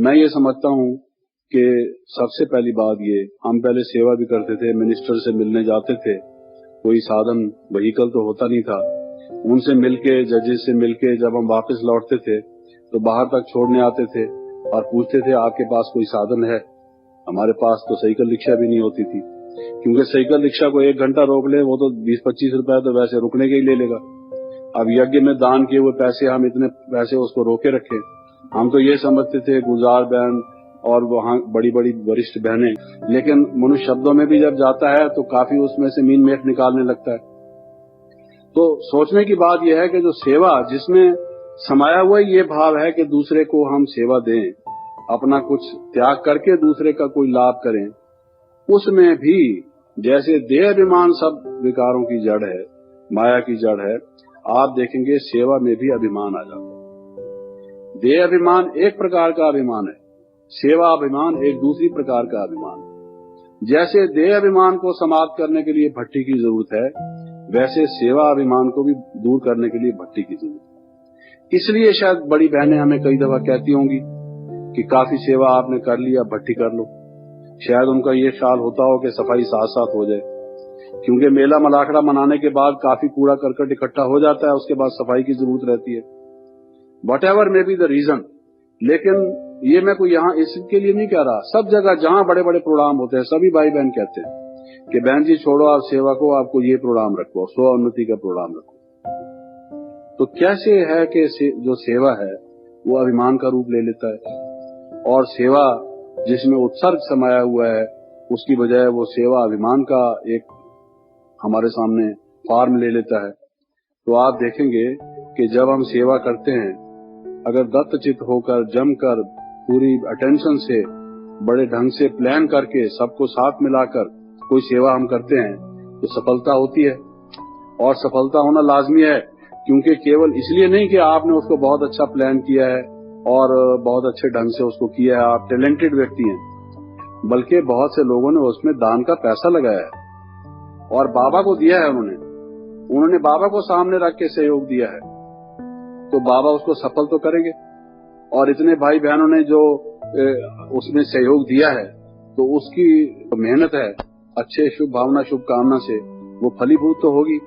मैं ये समझता हूँ कि सबसे पहली बात ये, हम पहले सेवा भी करते थे, मिनिस्टर से मिलने जाते थे, कोई साधन व्हीकल तो होता नहीं था, उनसे मिलके, जजेस से मिलके जब हम वापस लौटते थे तो बाहर तक छोड़ने आते थे और पूछते थे आपके पास कोई साधन है। हमारे पास तो साइकिल रिक्शा भी नहीं होती थी, क्योंकि साइकिल रिक्शा को 1 घंटा रोक ले वो तो 20-25 रुपए तो वैसे रुकने के ही ले लेगा। अब यज्ञ में दान किए हुए पैसे, हम इतने पैसे उसको रोके रखे। हम तो ये समझते थे गुजार बहन और वहाँ बड़ी बड़ी वरिष्ठ बहनें, लेकिन मनुष्य शब्दों में भी जब जाता है तो काफी उसमें से मीन मेख निकालने लगता है। तो सोचने की बात यह है कि जो सेवा जिसमें समाया हुआ ये भाव है कि दूसरे को हम सेवा दें, अपना कुछ त्याग करके दूसरे का कोई लाभ करें, उसमें भी जैसे देह अभिमान सब विकारों की जड़ है, माया की जड़ है, आप देखेंगे सेवा में भी अभिमान आ जाता है। देह अभिमान एक प्रकार का अभिमान है, सेवा अभिमान एक दूसरी प्रकार का अभिमान है। जैसे देह अभिमान को समाप्त करने के लिए भट्टी की जरूरत है, वैसे सेवा अभिमान को भी दूर करने के लिए भट्टी की जरूरत है। इसलिए शायद बड़ी बहनें हमें कई दफा कहती होंगी कि काफी सेवा आपने कर लिया, भट्टी कर लो। शायद उनका ये ख्याल होता हो कि सफाई साथ साथ हो जाए, क्योंकि मेला मलाखड़ा मनाने के बाद काफी कूड़ा करकट इकट्ठा हो जाता है, उसके बाद सफाई की जरूरत रहती है। Whatever may be the reason, लेकिन ये मैं कोई यहाँ इसके लिए नहीं कह रहा। सब जगह जहाँ बड़े बड़े प्रोग्राम होते हैं, सभी भाई बहन कहते हैं कि बहन जी छोड़ो आप सेवा को, आपको ये प्रोग्राम रखो, स्व उन्नति का प्रोग्राम रखो। तो कैसे है कि जो सेवा है वो अभिमान का रूप ले लेता है, और सेवा जिसमें उत्सर्ग समाया हुआ है उसकी बजाय वो सेवा अभिमान का एक हमारे सामने फॉर्म ले लेता है। तो आप देखेंगे कि जब हम सेवा करते हैं, अगर दत्तचित्त होकर, जमकर, पूरी अटेंशन से, बड़े ढंग से प्लान करके, सबको साथ मिलाकर कोई सेवा हम करते हैं तो सफलता होती है। और सफलता होना लाजमी है, क्योंकि केवल इसलिए नहीं कि आपने उसको बहुत अच्छा प्लान किया है और बहुत अच्छे ढंग से उसको किया है, आप टैलेंटेड व्यक्ति हैं, बल्कि बहुत से लोगों ने उसमें दान का पैसा लगाया है और बाबा को दिया है। उन्होंने बाबा को सामने रख के सहयोग दिया है, तो बाबा उसको सफल तो करेंगे। और इतने भाई बहनों ने जो उसमें सहयोग दिया है, तो उसकी मेहनत है, अच्छे शुभ भावना, शुभकामना से वो फलीभूत तो होगी।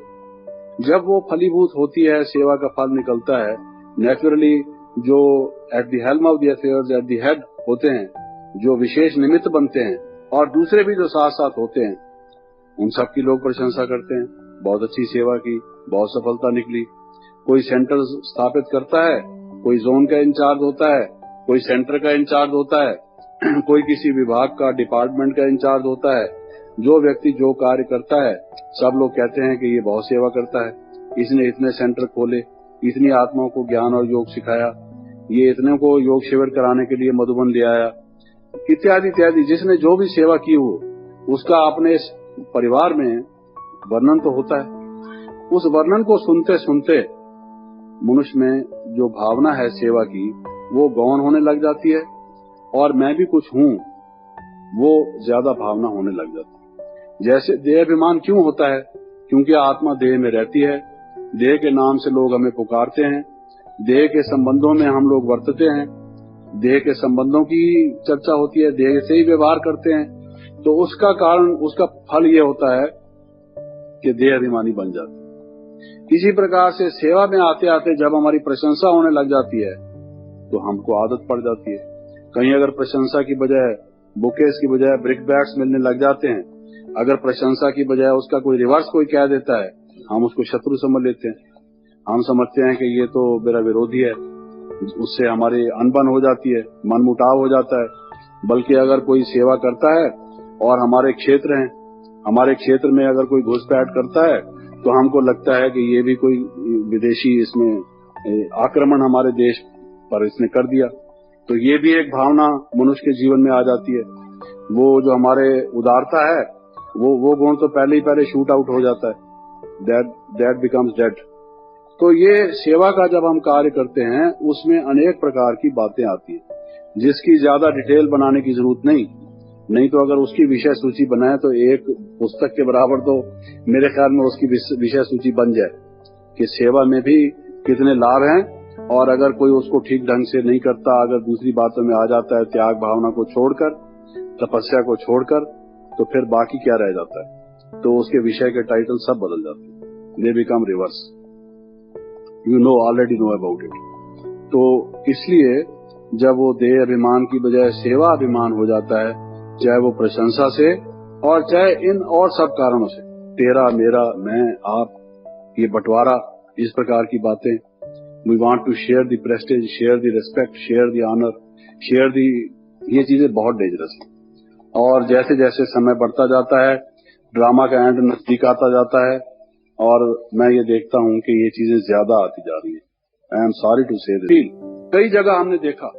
जब वो फलीभूत होती है, सेवा का फल निकलता है, नेचुरली जो at the helm of the affairs, at the head होते हैं, जो विशेष निमित्त बनते हैं, और दूसरे भी जो साथ साथ होते हैं, उन सब की लोग प्रशंसा करते हैं, बहुत अच्छी सेवा की, बहुत सफलता निकली। कोई सेंटर स्थापित करता है, कोई जोन का इंचार्ज होता है, कोई सेंटर का इंचार्ज होता है, कोई किसी विभाग का, डिपार्टमेंट का इंचार्ज होता है। जो व्यक्ति जो कार्य करता है, सब लोग कहते हैं कि ये बहुत सेवा करता है, इसने इतने सेंटर खोले, इतनी आत्माओं को ज्ञान और योग सिखाया, ये इतने को योग शिविर कराने के लिए मधुबन ले आया, इत्यादि इत्यादि। जिसने जो भी सेवा की हो, उसका अपने परिवार में वर्णन तो होता है। उस वर्णन को सुनते सुनते मनुष्य में जो भावना है सेवा की, वो गौण होने लग जाती है, और मैं भी कुछ हूँ, वो ज्यादा भावना होने लग जाती है। जैसे देह अभिमान क्यों होता है? क्योंकि आत्मा देह में रहती है, देह के नाम से लोग हमें पुकारते हैं, देह के संबंधों में हम लोग वर्तते हैं, देह के संबंधों की चर्चा होती है, देह से ही व्यवहार करते हैं। तो उसका कारण, उसका फल ये होता है कि देह अभिमानी बन जाते हैं। इसी प्रकार से सेवा में आते आते जब हमारी प्रशंसा होने लग जाती है, तो हमको आदत पड़ जाती है। कहीं अगर प्रशंसा की बजाय, बुकेस की बजाय ब्रिकबैट्स मिलने लग जाते हैं, अगर प्रशंसा की बजाय उसका कोई रिवर्स कोई कह देता है, हम उसको शत्रु समझ लेते हैं। हम समझते हैं कि ये तो मेरा विरोधी है, उससे हमारी अनबन हो जाती है, मनमुटाव हो जाता है। बल्कि अगर कोई सेवा करता है और हमारे क्षेत्र हैं, हमारे क्षेत्र में अगर कोई घुसपैठ करता है, तो हमको लगता है कि ये भी कोई विदेशी इसमें आक्रमण हमारे देश पर इसने कर दिया। तो ये भी एक भावना मनुष्य के जीवन में आ जाती है। वो जो हमारे उदारता है, वो गुण तो पहले ही पहले शूट आउट हो जाता है, दैट बिकम्स डेड। तो ये सेवा का जब हम कार्य करते हैं, उसमें अनेक प्रकार की बातें आती हैं, जिसकी ज्यादा डिटेल बनाने की जरूरत नहीं तो अगर उसकी विषय सूची बनाए तो एक पुस्तक के बराबर तो मेरे ख्याल में उसकी विषय सूची बन जाए कि सेवा में भी कितने लाभ हैं और अगर कोई उसको ठीक ढंग से नहीं करता, अगर दूसरी बातों में आ जाता है, त्याग भावना को छोड़कर, तपस्या को छोड़कर, तो फिर बाकी क्या रह जाता है? तो उसके विषय के टाइटल सब बदल जाते हैं, they become reverse, you know already know about it. तो इसलिए जब वो देह अभिमान की बजाय सेवा अभिमान हो जाता है, चाहे वो प्रशंसा से और चाहे इन और सब कारणों से, तेरा मेरा मैं आप, ये बंटवारा, इस प्रकार की बातें, we want to share the prestige, share the respect, share the honour, share the, ये चीजें बहुत डेंजरस है। और जैसे जैसे समय बढ़ता जाता है, ड्रामा का एंड नजदीक आता जाता है, और मैं ये देखता हूं कि ये चीजें ज्यादा आती जा रही है। आई एम सॉरी टू से दिस। कई जगह हमने देखा